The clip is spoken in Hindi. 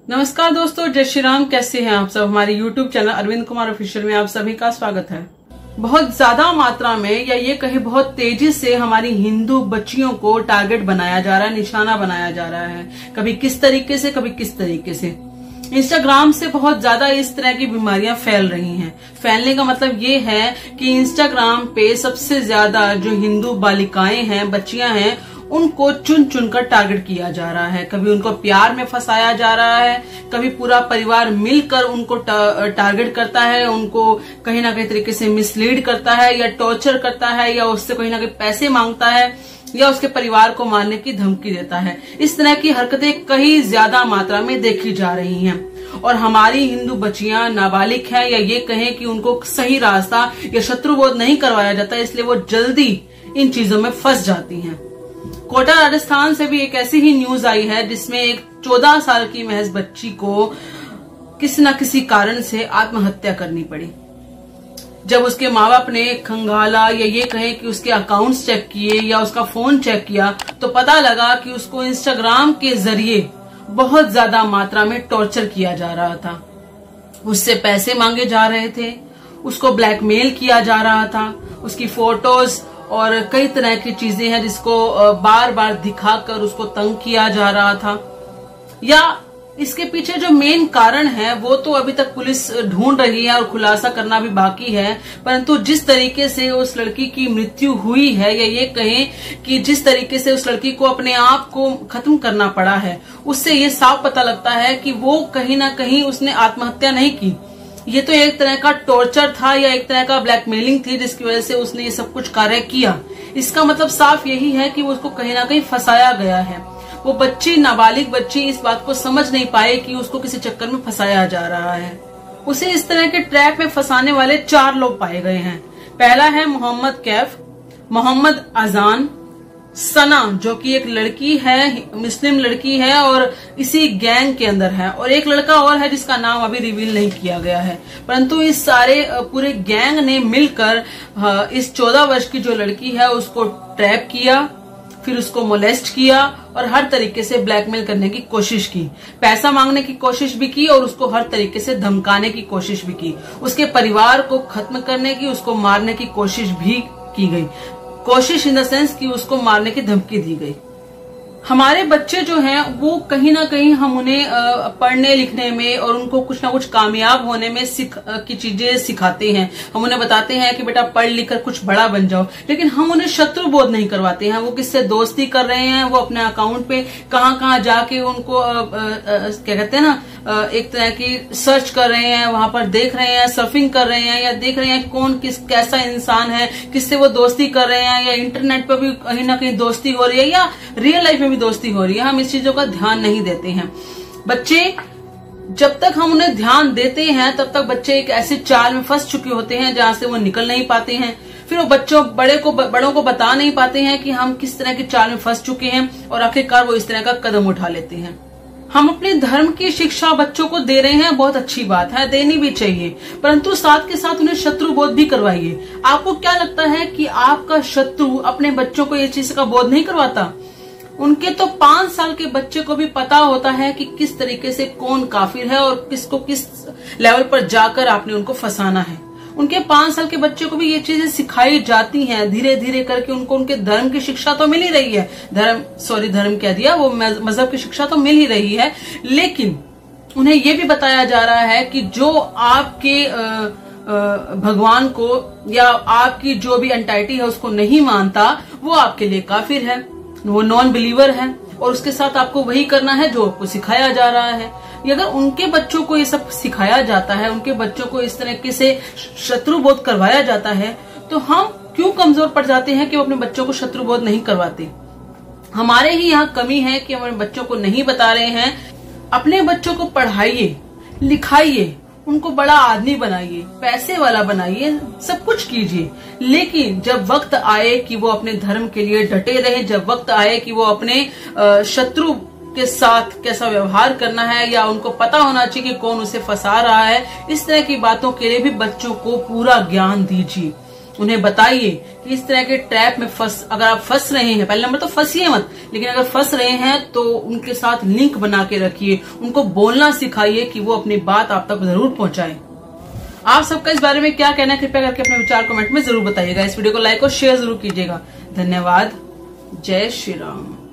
नमस्कार दोस्तों, जय श्री राम। कैसे हैं आप सब। हमारे YouTube channel Arvind Kumar official में आप सभी का स्वागत है। बहुत ज्यादा मात्रा में या ये कहे बहुत तेजी से हमारी हिंदू बच्चियों को टारगेट बनाया जा रहा है, निशाना बनाया जा रहा है। कभी किस तरीके से, कभी किस तरीके से। इंस्टाग्राम से बहुत ज्यादा इस तरह की बीमारियां फैल रही हैं। फैलने का मतलब ये है कि इंस्टाग्राम पे सबसे ज्यादा जो हिंदू बालिकाएं हैं, बच्चियां हैं, उनको चुन चुन कर टारगेट किया जा रहा है। कभी उनको प्यार में फंसाया जा रहा है, कभी पूरा परिवार मिलकर उनको टारगेट करता है, उनको कहीं ना कहीं तरीके से मिसलीड करता है या टॉर्चर करता है या उससे कहीं ना कहीं पैसे मांगता है या उसके परिवार को मारने की धमकी देता है। इस तरह की हरकतें कहीं ज्यादा मात्रा में देखी जा रही हैं और हमारी हिंदू बच्चियां नाबालिग हैं या ये कहें कि उनको सही रास्ता या शत्रुबोध नहीं करवाया जाता, इसलिए वो जल्दी इन चीजों में फंस जाती हैं। कोटा राजस्थान से भी एक ऐसी ही न्यूज आई है जिसमें एक 14 साल की महज बच्ची को किसी न किसी कारण से आत्महत्या करनी पड़ी। जब उसके माँ बाप ने खंगाला या ये कहे कि उसके अकाउंट्स चेक किए या उसका फोन चेक किया तो पता लगा कि उसको इंस्टाग्राम के जरिए बहुत ज्यादा मात्रा में टॉर्चर किया जा रहा था। उससे पैसे मांगे जा रहे थे, उसको ब्लैकमेल किया जा रहा था, उसकी फोटोज और कई तरह की चीजें हैं जिसको बार बार दिखाकर उसको तंग किया जा रहा था। या इसके पीछे जो मेन कारण है वो तो अभी तक पुलिस ढूंढ रही है और खुलासा करना भी बाकी है, परंतु जिस तरीके से उस लड़की की मृत्यु हुई है या ये कहें कि जिस तरीके से उस लड़की को अपने आप को खत्म करना पड़ा है, उससे ये साफ पता लगता है कि वो कहीं ना कहीं उसने आत्महत्या नहीं की। ये तो एक तरह का टॉर्चर था या एक तरह का ब्लैकमेलिंग थी जिसकी वजह से उसने ये सब कुछ कार्य किया। इसका मतलब साफ यही है कि उसको कहीं ना कहीं फंसाया गया है। वो बच्ची, नाबालिग बच्ची, इस बात को समझ नहीं पाए कि उसको किसी चक्कर में फंसाया जा रहा है। उसे इस तरह के ट्रैप में फंसाने वाले 4 लोग पाए गए हैं। पहला है मोहम्मद कैफ, मोहम्मद अजान, सना जो कि एक लड़की है, मुस्लिम लड़की है और इसी गैंग के अंदर है, और एक लड़का और है जिसका नाम अभी रिवील नहीं किया गया है। परंतु इस सारे पूरे गैंग ने मिलकर इस 14 वर्ष की जो लड़की है उसको ट्रैप किया, फिर उसको मोलेस्ट किया और हर तरीके से ब्लैकमेल करने की कोशिश की, पैसा मांगने की कोशिश भी की और उसको हर तरीके से धमकाने की कोशिश भी की। उसके परिवार को खत्म करने की, उसको मारने की कोशिश भी की गई। कोशिश इन द सेंस कि उसको मारने की धमकी दी गई। हमारे बच्चे जो हैं वो कहीं ना कहीं हम उन्हें पढ़ने लिखने में और उनको कुछ ना कुछ कामयाब होने में की चीजें सिखाते हैं। हम उन्हें बताते हैं कि बेटा पढ़ लिख कर कुछ बड़ा बन जाओ, लेकिन हम उन्हें शत्रु बोध नहीं करवाते हैं। वो किससे दोस्ती कर रहे हैं, वो अपने अकाउंट पे कहाँ कहाँ जाके उनको क्या कहते हैं ना, एक तरह की सर्च कर रहे हैं, वहां पर देख रहे हैं, सर्फिंग कर रहे हैं या देख रहे हैं कौन कैसा इंसान है, किससे वो दोस्ती कर रहे हैं, या इंटरनेट पर भी कहीं ना कहीं दोस्ती हो रही है या रियल लाइफ में भी दोस्ती हो रही है। हम इस चीजों का ध्यान नहीं देते हैं। बच्चे, जब तक हम उन्हें ध्यान देते हैं तब तक बच्चे एक ऐसी चाल में फंस चुके होते हैं जहां से वो निकल नहीं पाते हैं। फिर वो बड़ों को बता नहीं पाते हैं कि हम किस तरह की चाल में फंस चुके हैं और आखिरकार वो इस तरह का कदम उठा लेते हैं। हम अपने धर्म की शिक्षा बच्चों को दे रहे हैं, बहुत अच्छी बात है, देनी भी चाहिए, परंतु साथ के साथ उन्हें शत्रु बोध भी करवाइए। आपको क्या लगता है कि आपका शत्रु अपने बच्चों को ये चीज का बोध नहीं करवाता? उनके तो 5 साल के बच्चे को भी पता होता है कि किस तरीके से कौन काफिर है और किसको किस लेवल पर जाकर आपने उनको फंसाना है। उनके 5 साल के बच्चे को भी ये चीजें सिखाई जाती हैं धीरे धीरे करके। उनको उनके धर्म की शिक्षा तो मिल ही रही है, धर्म कह दिया, वो मजहब की शिक्षा तो मिल ही रही है, लेकिन उन्हें ये भी बताया जा रहा है कि जो आपके भगवान को या आपकी जो भी एंटाइटी है उसको नहीं मानता, वो आपके लिए काफिर है, वो नॉन बिलीवर है और उसके साथ आपको वही करना है जो आपको सिखाया जा रहा है। अगर उनके बच्चों को ये सब सिखाया जाता है, उनके बच्चों को इस तरीके से शत्रु बोध करवाया जाता है, तो हम क्यों कमजोर पड़ जाते हैं कि वो अपने बच्चों को शत्रु बोध नहीं करवाते? हमारे ही यहाँ कमी है कि हम अपने बच्चों को नहीं बता रहे हैं। अपने बच्चों को पढ़ाइए, लिखाइए, उनको बड़ा आदमी बनाइए, पैसे वाला बनाइए, सब कुछ कीजिए, लेकिन जब वक्त आए कि वो अपने धर्म के लिए डटे रहे, जब वक्त आए कि वो अपने शत्रु के साथ कैसा व्यवहार करना है या उनको पता होना चाहिए कि कौन उसे फंसा रहा है, इस तरह की बातों के लिए भी बच्चों को पूरा ज्ञान दीजिए। उन्हें बताइए कि इस तरह के ट्रैप में अगर आप फंस रहे हैं, पहले नंबर तो फंसिए मत, लेकिन अगर फंस रहे हैं तो उनके साथ लिंक बना के रखिए, उनको बोलना सिखाइए कि वो अपनी बात आप तक जरूर पहुंचाएं। आप सबका इस बारे में क्या कहना है, कृपया करके अपने विचार कमेंट में जरूर बताइएगा। इस वीडियो को लाइक और शेयर जरूर कीजिएगा। धन्यवाद। जय श्री राम।